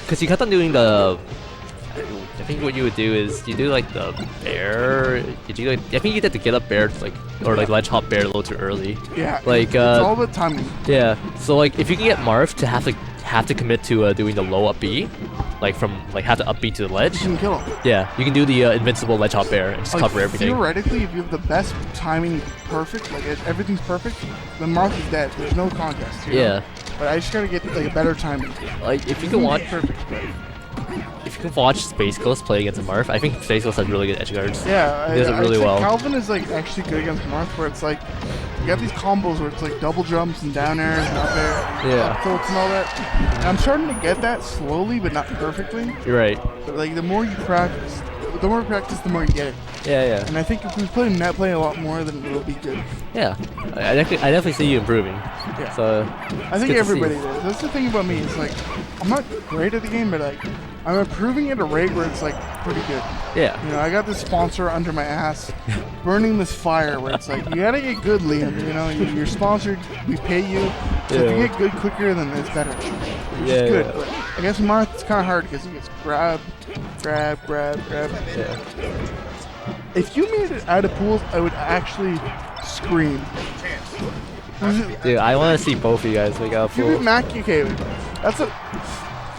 because you kept on doing the. I think what you would do is you do like the bear. You do like, I think you have to get up bear like or like ledge hop bear a little too early. Yeah. Like it's all about timing. Yeah. So like if you can get Marv to have to commit to doing the low up B, like from like have to up B to the ledge. You can kill him. Yeah. You can do the invincible ledge hop bear and just cover everything. Theoretically, if you have the best timing perfect, like if everything's perfect, then Marth is dead. There's no contest. You know? But I just gotta get like a better timing. Like if you can watch. Perfect. If you can watch Space Ghost play against Marth, I think Space Ghost has really good edge guards. Yeah, he does it really well. Calvin is like actually good against Marth, where it's like you got these combos where it's like double jumps and down airs and up air, up tilts and all that. And I'm starting to get that slowly, but not perfectly. You're right. But like the more you practice, the more you get it. Yeah. And I think if we play net play a lot more, then it'll be good. Yeah, I definitely see you improving. Yeah. So I think everybody does. That's the thing about me. It's like I'm not great at the game, but like I'm improving at a rate where it's like pretty good. Yeah. You know, I got this sponsor under my ass, burning this fire where it's like you gotta get good, Liam. You know, you're sponsored, we pay you. So if you get good quicker, then it's better. Which is good. But I guess Marth it's kind of hard because he gets grab. Yeah. If you made it out of pools, I would actually scream. Dude, I want to see both of you guys make out You pool. beat Mackey, okay. That's a.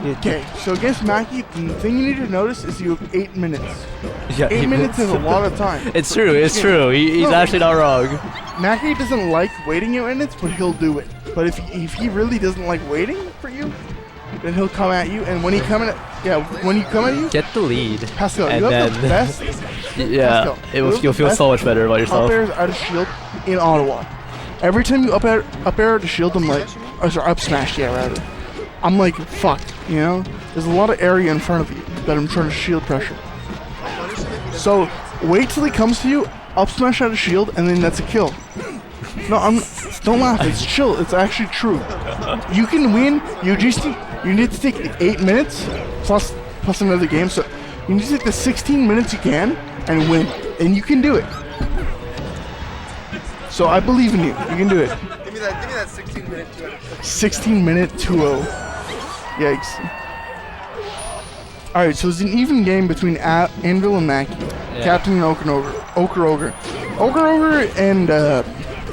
Okay, so against Mackey, the thing you need to notice is you have 8 minutes. Yeah, 8 minutes is a lot of time. It's true. He's actually not wrong. Mackie doesn't like waiting 8 minutes, but he'll do it. But if he really doesn't like waiting for you, then he'll come at you. And when he come at you, get the lead. Pascal, and you then have the best. Yeah, you'll feel so much better about yourself. Up airs out of shield in Ottawa. Every time you up air out of shield, I'm like, oh, sorry, up smash, yeah, rather. I'm like, fuck, you know? There's a lot of area in front of you that I'm trying to shield pressure. So, wait till he comes to you, up smash out of shield, and then that's a kill. No, don't laugh, it's chill, it's actually true. You can win, you need to take 8 minutes, plus another game, so you need to take the 16 minutes you can, and win. And you can do it. So I believe in you, you can do it. Give me that 16-minute 2-0. 16-minute 2-0. Yikes. Alright, so it's an even game between Anvil and Mackey. Yeah. Captain and OgreOcre. OgreOcre and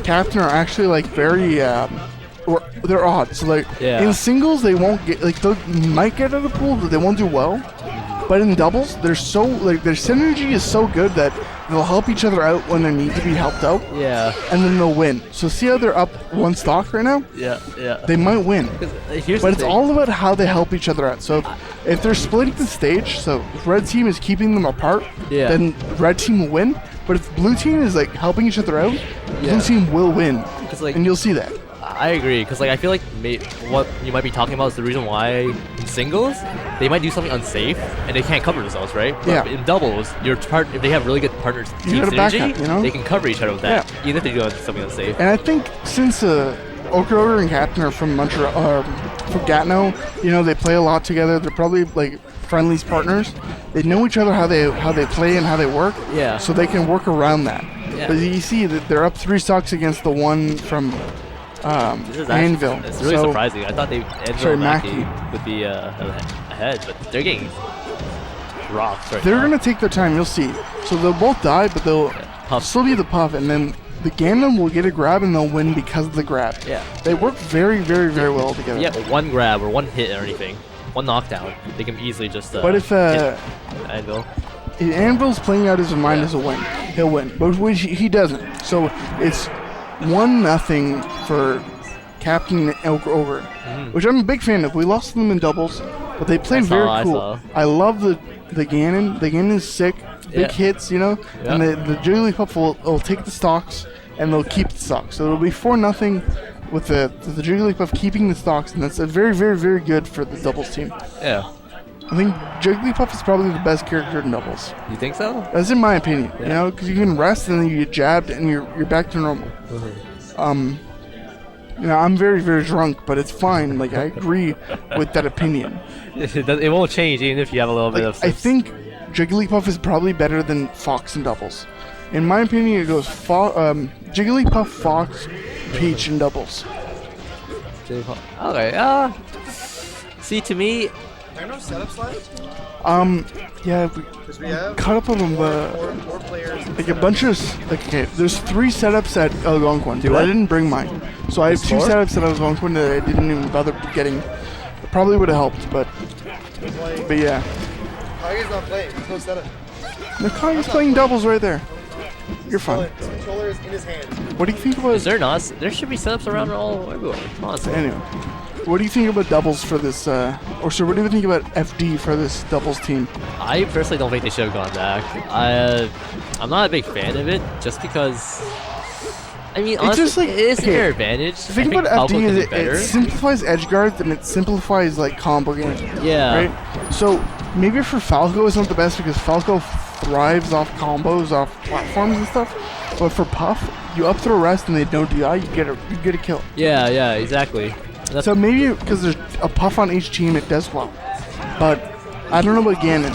Captain are actually like very, they're odd. So like in singles they won't get, like they might get out of the pool, but they won't do well. But in doubles, they're so, like their synergy is so good that they'll help each other out when they need to be helped out. Yeah. And then they'll win. So see how they're up one stock right now? Yeah. They might win. But it's all about how they help each other out. So if they're splitting the stage, so if red team is keeping them apart, then red team will win. But if blue team is like helping each other out, blue team will win. Like, and you'll see that. I agree, because like I feel like what you might be talking about is the reason why in singles they might do something unsafe and they can't cover themselves, right? But in doubles, if they have really good partners, team synergy, you know? they can cover each other with that, even if they do something unsafe. And I think since OgreOcre and Captain are from Montreal, from Gatineau, you know, they play a lot together. They're probably like friendlies partners. They know each other how they play and how they work. Yeah. So they can work around that. Yeah. But you see that they're up 3 stocks against the one from. Anvil. It's really surprising. I thought Anvil and Mackey would be ahead, but they're getting rocked right They're now. Gonna take their time, you'll see. So they'll both die, but they'll still be the puff, and then the Ganon will get a grab and they'll win because of the grab. Yeah. They work very, very, very well together. Yeah, but one grab or one hit or anything, one knockdown, they can easily just but if hit Anvil. If Anvil's playing out his mind as a win, he'll win. But which he doesn't. So it's 1-0 for Captain OgreOcre, which I'm a big fan of. We lost them in doubles, but they played very cool. I love the Ganon. The Ganon is sick. Big hits, you know. And the Jigglypuff will take the stocks and they'll keep the stocks. So it'll be 4-0 with the Jigglypuff keeping the stocks, and that's a very, very, very good for the doubles team. Yeah. I think Jigglypuff is probably the best character in doubles. You think so? That's in my opinion. You know, because you can rest and then you get jabbed and you're back to normal. You know, I'm very, very drunk, but it's fine. Like, I agree with that opinion. It won't change even if you have a little bit of... I think Jigglypuff is probably better than Fox in doubles. In my opinion, it goes Jigglypuff, Fox, Peach in doubles. Okay, see, to me, there no setups left? Yeah, Because we have cut up on them, four players. like a bunch of, okay, there's 3 setups at Algonquin, but I didn't bring mine. So I have 2 setups at Algonquin that I didn't even bother getting. It probably would have helped, but yeah. Kage's not playing. There's no setup. Mackey's playing doubles right there. You're fine. His controller is in his hand. What do you think about... Is there not? There should be setups around all everywhere. Honestly. Anyway, what do you think about doubles for this, or so what do you think about FD for this doubles team? I personally don't think they should have gone back. I'm not a big fan of it, just because. I mean, honestly, just like, it is okay, their advantage. The thing I think about Falco FD can is do it better. simplifies edge guards and it simplifies like combo games. Yeah. Right? So maybe for Falco it's not the best because Falco thrives off combos, off platforms and stuff. But for Puff, you up throw rest and they don't DI, you get a kill. Yeah, exactly. So maybe because there's a Puff on each team, it does well. But I don't know about Ganon.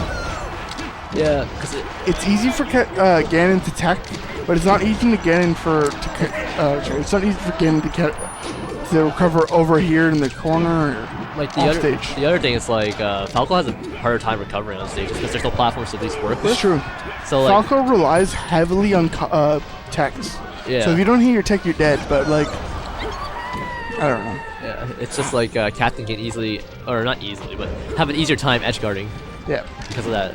Yeah, because It's easy for Ganon to tech, but it's not easy to Ganon it's not easy for Ganon to recover over here in the corner or like off stage. the other thing is like Falco has a harder time recovering on stage because there's no platforms to at least work with. It's true. So like, Falco relies heavily on techs. Yeah. So if you don't hit your tech, you're dead. But like, I don't know. yeah, it's just like Captain can easily, or not easily, but have an easier time edge guarding Yeah. because of that.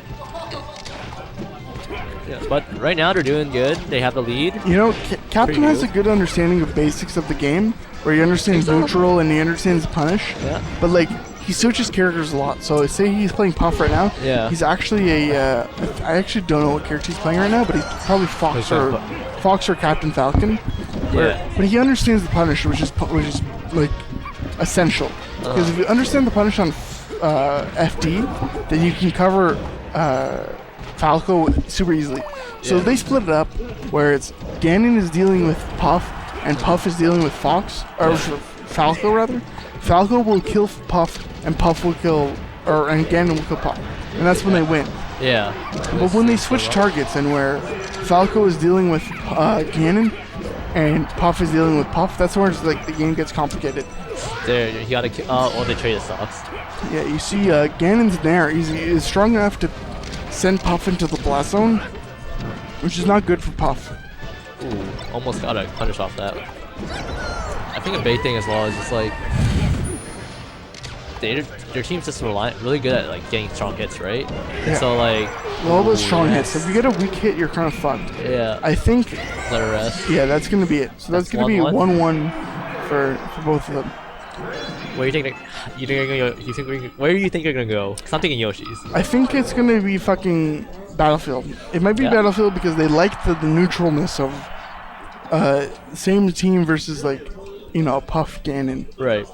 Yeah, but right now they're doing good. They have the lead. You know, Captain has a good understanding of basics of the game, where he understands neutral and he understands punish. Yeah. But like, he switches characters a lot. So say he's playing Puff right now. Yeah. He's actually I actually don't know what character he's playing right now, but he's probably Fox or Captain Falcon. Yeah. But he understands the punish, which is like essential. Because if you understand the punish on FD, then you can cover Falco super easily. So they split it up where it's Ganon is dealing with Puff and Puff is dealing with Fox, or Falco rather. Falco will kill Puff and Puff will kill, and Ganon will kill Puff. And that's when they win. Yeah. But when they switch targets and where Falco is dealing with Ganon and Puff is dealing with Puff, that's where it's like the game gets complicated. There, you gotta kill. Oh, they traded stocks. Yeah, you see Ganon's there. He's strong enough to send Puff into the blast zone, which is not good for Puff. Ooh, almost got a punish off that. I think a big thing as well is just like their team's just really good at like getting strong hits, right? Yeah. So like all those strong hits. If you get a weak hit, you're kind of fucked. Yeah. I think. Let her rest. Yeah, that's gonna be it. So that's gonna be 1-1 for both of them. Where do you think you're gonna go? Where do you think you're gonna go? Cause I'm thinking Yoshi's. I think it's gonna be fucking Battlefield. It might be Battlefield because they like the neutralness of same team versus like, you know, Puff Ganon. Right.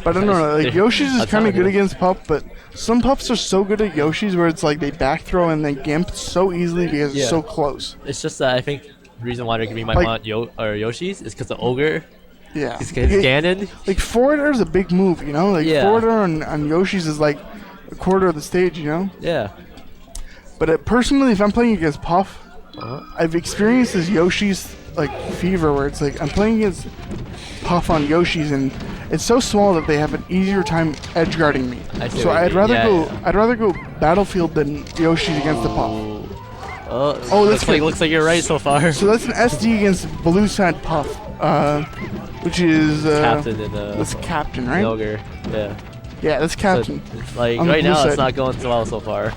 But I don't know, like Yoshi's is kind of good against Puff, but some Puffs are so good at Yoshi's where it's like they back throw and they gimp so easily because it's so close. It's just that I think the reason why they're giving my mount Yoshi's is because the Ogre. Yeah. It's Ganon. Like forward air is a big move, you know? Like forward air on Yoshi's is like a quarter of the stage, you know? Yeah. But personally, if I'm playing against Puff, I've experienced this Yoshi's like fever where it's like I'm playing against Puff on Yoshi's and it's so small that they have an easier time edge guarding me. So I'd rather go Battlefield than Yoshi's against the Puff. Oh, looks like you're right so far. So that's an SD against Blue Side Puff, which is Captain in that's Captain, right? Ogre. Yeah. Yeah, that's Captain. So, like right now, it's not going so well so far.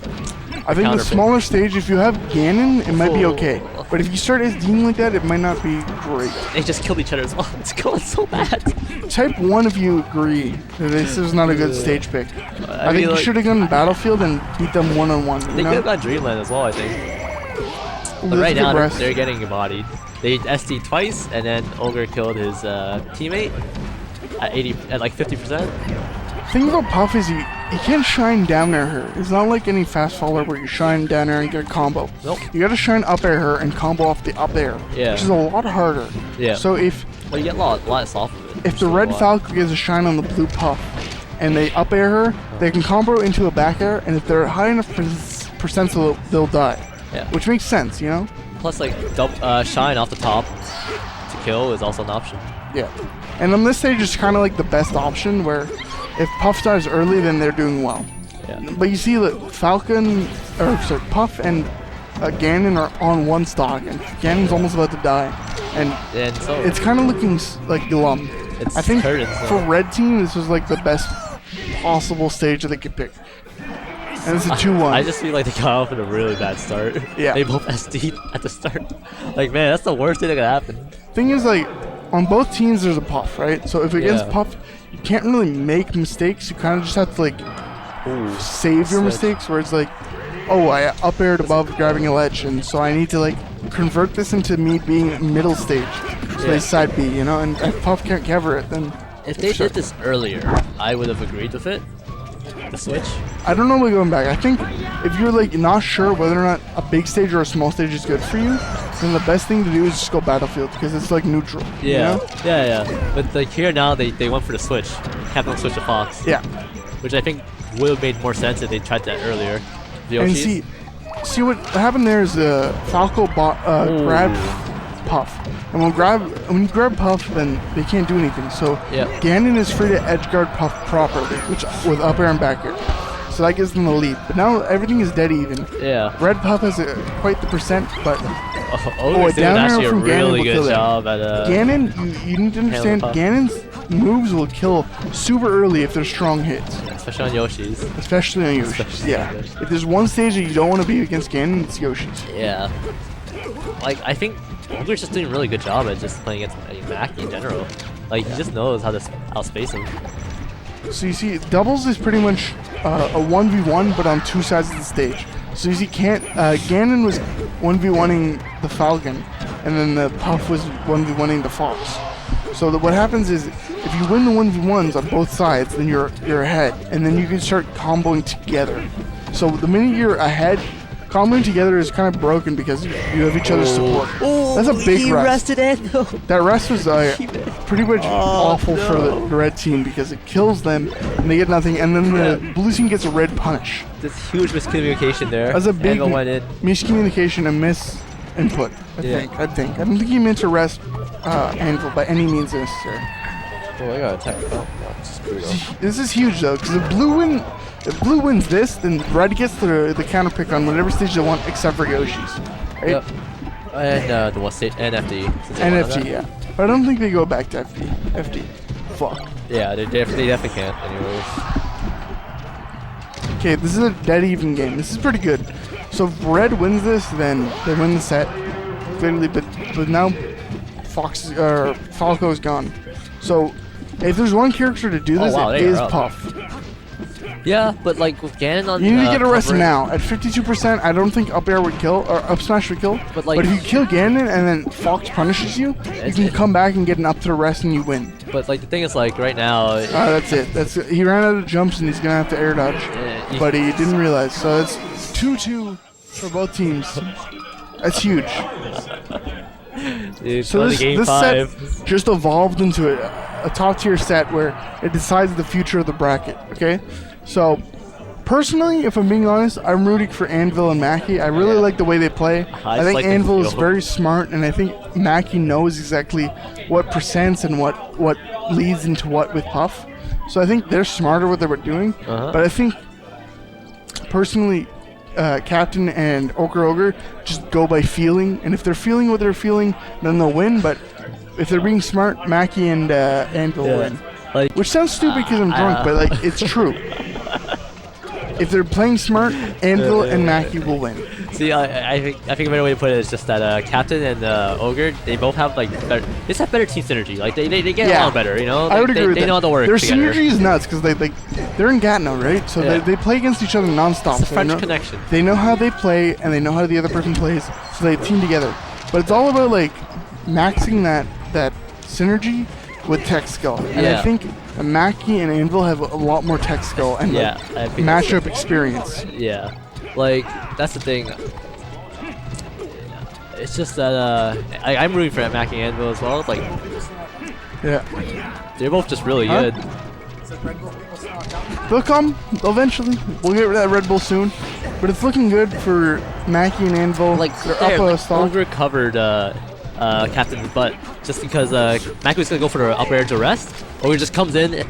I think the smaller stage, if you have Ganon, it might be okay. But if you start SDing like that, it might not be great. They just killed each other as well. It's going so bad. Type 1 if you agree that this is not a good stage pick. I think you should have gone Battlefield and beat them one-on-one. They could have gone Dreamland as well, I think. But right now, they're getting embodied. They SD twice, and then Ogre killed his teammate at like 50%. The thing about Puff is he can't shine down air her. It's not like any fast faller where you shine down air and get a combo. Nope. You gotta shine up air her and combo off the up air, which is a lot harder. Yeah. So if you get a lot off of it. If the red Falco gets a shine on the blue Puff and they up air her, they can combo into a back air, and if they're high enough percent, they'll die. Yeah. Which makes sense, you know? Plus, like, shine off the top to kill is also an option. Yeah. And on this stage, it's kind of like the best option where if Puff dies early, then they're doing well. Yeah. But you see that Puff and Ganon are on one stock, and Ganon's almost about to die. And so it's kind of looking like glum. I think for red team, this was like the best possible stage that they could pick. And it's a 2-1. I just feel like they got off in a really bad start. Yeah. They both SD'd at the start. Like, man, that's the worst thing that could happen. Thing is, like, on both teams, there's a Puff, right? So if against Puff, you can't really make mistakes. You kind of just have to, like, save your mistakes, where it's like, oh, I up aired above grabbing a ledge, and so I need to, like, convert this into me being middle stage. So they side B, you know? And if Puff can't cover it, then... If they did this earlier, I would have agreed with it. The switch. I don't know about going back. I think if you're like not sure whether or not a big stage or a small stage is good for you, then the best thing to do is just go Battlefield because it's like neutral. Yeah. You know? Yeah. But like here now, they went for the switch. Captain switch to Fox. Yeah. Which I think would have made more sense if they tried that earlier. And see what happened there is Falco grabbed Puff. And when you grab Puff, then they can't do anything. So Ganon is free to edge guard Puff properly, which with up air and back air. So that gives them the lead. But now everything is dead even. Yeah. Red Puff has quite the percent, but Ogre's doing actually a really good job at Ganon, you need to understand, Ganon's moves will kill super early if they're strong hits. Especially on Yoshi's. Especially on Yoshi's, yeah. If there's one stage that you don't want to be against Ganon, it's Yoshi's. Yeah. Like, I think Ogre's just doing a really good job at just playing against Mackey in general. Like, he just knows how to outspace him. So you see, doubles is pretty much a 1v1, but on two sides of the stage. So you see, Ganon was 1v1ing the Falcon, and then the Puff was 1v1ing the Fox. So what happens is, if you win the 1v1s on both sides, then you're ahead, and then you can start comboing together. So the minute you're ahead, comboing together is kind of broken because you have each other's support. That's a big rest. Anvil. That rest was pretty much awful for the red team because it kills them and they get nothing, and then the blue team gets a red punish. This huge miscommunication there. That's a big miscommunication and misinput. I don't think he meant to rest Anvil by any means necessary. Oh, I got attacked. Oh, this is huge though, because if blue wins this, then red gets the counter pick on whatever stage they want except for Yoshi's. Right? Yep. And the stage? NFD. NFD, yeah. But I don't think they go back to FD. FD. Fuck. Yeah, they definitely can't anyways. Okay, this is a dead even game. This is pretty good. So if red wins this, then they win the set. Clearly, but now Falco is gone. So if there's one character to do this, it is Puff. Yeah, but like with Ganon on, you need to get a rest now. At 52%, I don't think up air would kill or up smash would kill. But if you kill Ganon and then Fox punishes you, you can come back and get an up to the rest and you win. But like the thing is, like right now, that's it. He ran out of jumps and he's gonna have to air dodge. But he didn't realize. So it's 2-2 for both teams. That's huge. Dude, so this set just evolved into a top tier set where it decides the future of the bracket. Okay, so personally, if I'm being honest, I'm rooting for Anvil and Mackey. I really like the way they play. I think Anvil is very smart, and I think Mackey knows exactly what percents and what leads into what with Puff. So I think they're smarter what they're doing. But I think personally, Captain and OgreOcre just go by feeling, and if they're feeling what they're feeling, then they'll win. But if they're being smart, Mackey and Anvil win. Which sounds stupid because I'm drunk, but like it's true. If they're playing smart, Anvil and Mackey will win. See, I think a better way to put it is just that Captain and Ogre, they both have like they just have better team synergy. Like they get along better, you know. I would agree with that. They know how to work Their together. synergy is nuts because they're in Gatineau, right? So they play against each other nonstop. It's a French connection. They know how they play and they know how the other person plays, so they team together. But it's all about like maxing that synergy with tech skill. And I think Mackey and Anvil have a lot more tech skill and matchup experience. Yeah, like that's the thing. It's just that I'm rooting for Mackey and Anvil as well. It's like, they're both just really good. They'll come eventually. We'll get that Red Bull soon, but it's looking good for Mackey and Anvil. Like they're up a stock. Ogre covered Captain's butt just because Mackey's gonna go for the up air to rest. Ogre just comes in,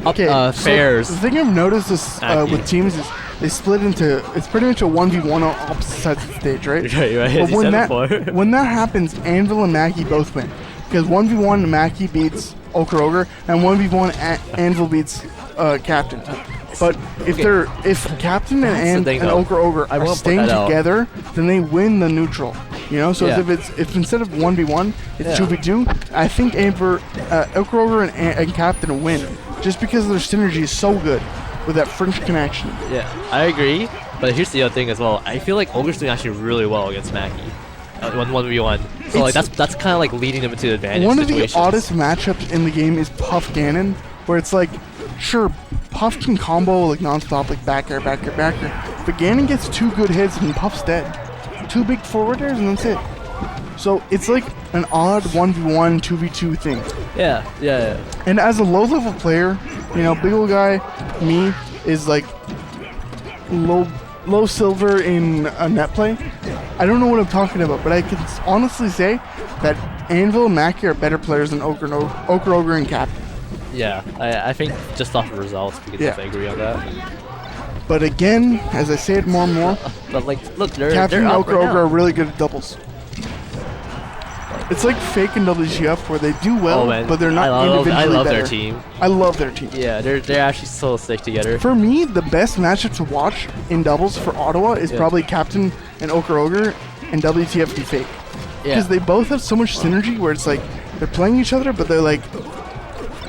up fairs. So the thing I've noticed is with teams is they split into, it's pretty much a 1v1 on opposite sides of the stage, right? Right. But when that happens, Anvil and Mackey both win. Because 1v1 Mackey beats OgreOcre, and 1v1 Anvil beats Captain. But if Captain and OgreOcre are staying together, then they win the neutral. You know, so if instead of 1v1, it's 2v2, I think OgreOcre and Captain win just because their synergy is so good with that French connection. Yeah, I agree. But here's the other thing as well. I feel like Ogre's doing actually really well against Mackey. 1v1. So like that's kind of like leading them into advantage one situations. Of the oddest matchups in the game is Puff Ganon, where it's like, sure, Puff can combo like non-stop, like back air, but Ganon gets 2 good hits and Puff's dead. 2 big forward airs and that's it. So it's like an odd 1v1, 2v2 thing. Yeah. And as a low-level player, you know, big old guy, me, is like low silver in net play. I don't know what I'm talking about, but I can honestly say that Anvil and Mackey are better players than OgreOcre and Captain. Yeah, I think just off the results, we can definitely agree on that. But again, as I say it more and more, but like, look, Captain they're and OgreOcre right are really good at doubles. It's like fake in WGF where they do well, but they're not individually better. I love their team. I love their team. Yeah, they're actually so sick together. For me, the best matchup to watch in doubles for Ottawa is probably Captain and OgreOcre and WTF and Fake. Because they both have so much synergy where it's like they're playing each other, but they're like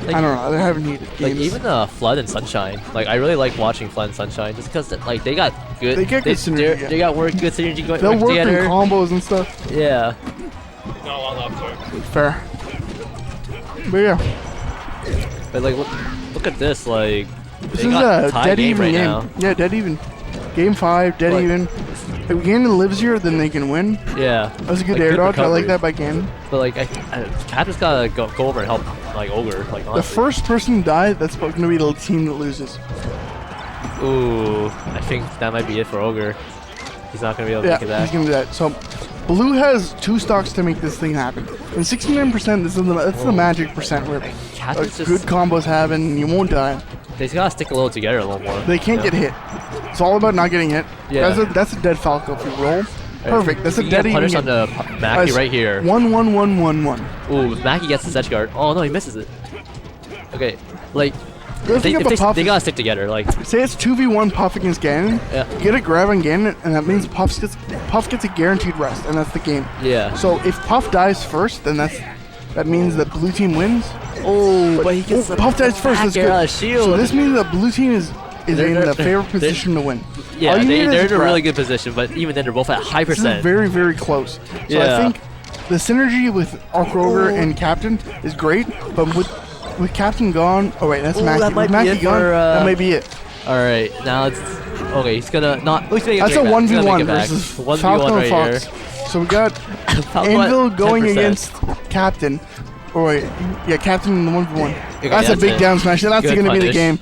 I don't know, they're having heated games. Like even Flood and Sunshine. Like I really like watching Flood and Sunshine just because like they got good. They get good synergy. They got good synergy going. They'll work together. in combos and stuff. Yeah. Fair. But yeah. But like look at this, like this is a dead even game. Now. Yeah, dead even. Game 5, dead even. If Ganon lives here, then they can win. Yeah. That was a good air dodge. I like that by Ganon. But like, Captain's gotta go over and help like Ogre. Like honestly. The first person to die, that's gonna be the team that loses. Ooh, I think that might be it for Ogre. He's not gonna be able to make it back. He's gonna do that. So, Blue has 2 stocks to make this thing happen. And 69%, that's the magic percent where good combos happen and you won't die. They just gotta stick a little together a little more. They can't get hit. It's all about not getting hit. Yeah. That's a dead Falco if you roll. Perfect. That's a dead even. Punish on the Mackey right here. 1-1-1-1-1. Ooh, Mackey gets the edge guard. Oh no, he misses it. Okay, like they gotta stick together. Like say it's 2v1 Puff against Ganon. Yeah. Get a grab on Ganon, and that means Puff gets a guaranteed rest, and that's the game. Yeah. So if Puff dies first, then that means that blue team wins. Oh, but he gets Puff dies first. That's good. Shield. So this means that blue team is in the favorite position to win. Yeah, they're in a really good position, but even then they're both at high percent. This is very, very close. So I think the synergy with OgreOcre and Captain is great, but with Captain gone, oh wait, that's Mackey. With Mackey gone, that might be it. All right, now it's okay. He's gonna not. That's a 1v1 versus 1v1 Falcon right Fox. here. So we got Anvil going against Captain. Oh wait, yeah, Captain in the 1v1. Okay, that's a big down smash. That's going to be the game.